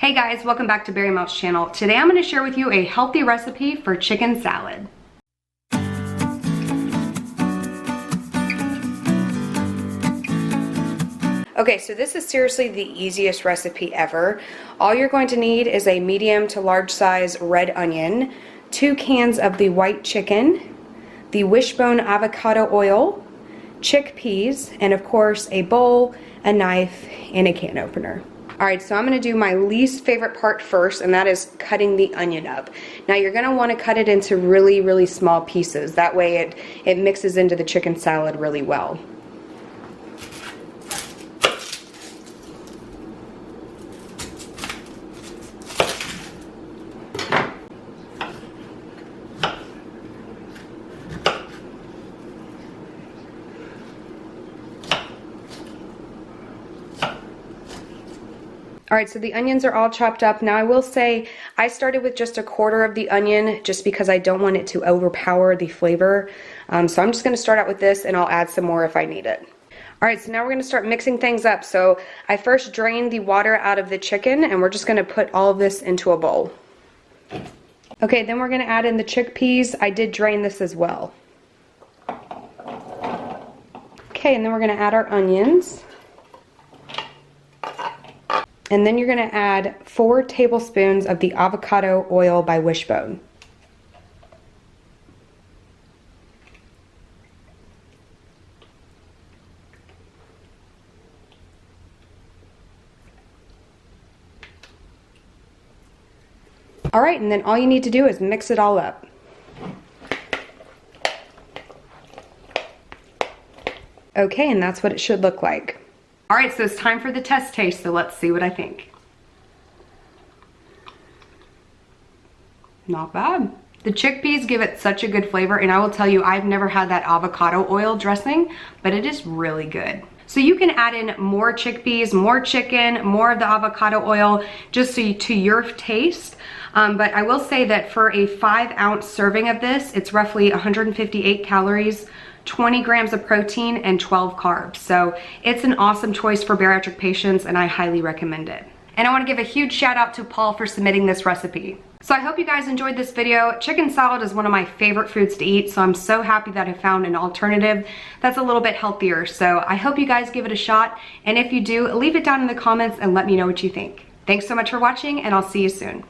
Hey guys, welcome back to Berry Mouse channel. Today I'm going to share with you a healthy recipe for chicken salad. Okay, so this is seriously the easiest recipe ever. All you're going to need is a medium to large size red onion, 2 cans of the white chicken, the wishbone avocado oil, chickpeas, and of course a bowl, a knife, and a can opener. Alright, so I'm going to do my least favorite part first, and that is cutting the onion up. Now you're going to want to cut it into really small pieces. That way it mixes into the chicken salad really well. Alright, so the onions are all chopped up. Now I will say I started with just 1/4 of the onion just because I don't want it to overpower the flavor. So I'm just going to start out with this and I'll add some more if I need it. Alright, so now we're going to start mixing things up. So I first drained the water out of the chicken and we're just going to put all of this into a bowl. Okay, then we're going to add in the chickpeas. I did drain this as well. Okay, and then we're going to add our onions. And then you're going to add 4 tablespoons of the avocado oil by Wishbone. Alright, and then all you need to do is mix it all up. Okay, and that's what it should look like. Alright, so it's time for the test taste, so let's see what I think. Not bad. The chickpeas give it such a good flavor, and I will tell you, I've never had that avocado oil dressing, but it is really good. So you can add in more chickpeas, more chicken, more of the avocado oil, just to your taste. But I will say that for a 5-ounce serving of this, it's roughly 158 calories, 20 grams of protein, and 12 carbs. So it's an awesome choice for bariatric patients, and I highly recommend it. And I want to give a huge shout out to Paul for submitting this recipe. So I hope you guys enjoyed this video. Chicken salad is one of my favorite foods to eat, so I'm so happy that I found an alternative that's a little bit healthier. So I hope you guys give it a shot, and if you do, leave it down in the comments and let me know what you think. Thanks so much for watching, and I'll see you soon.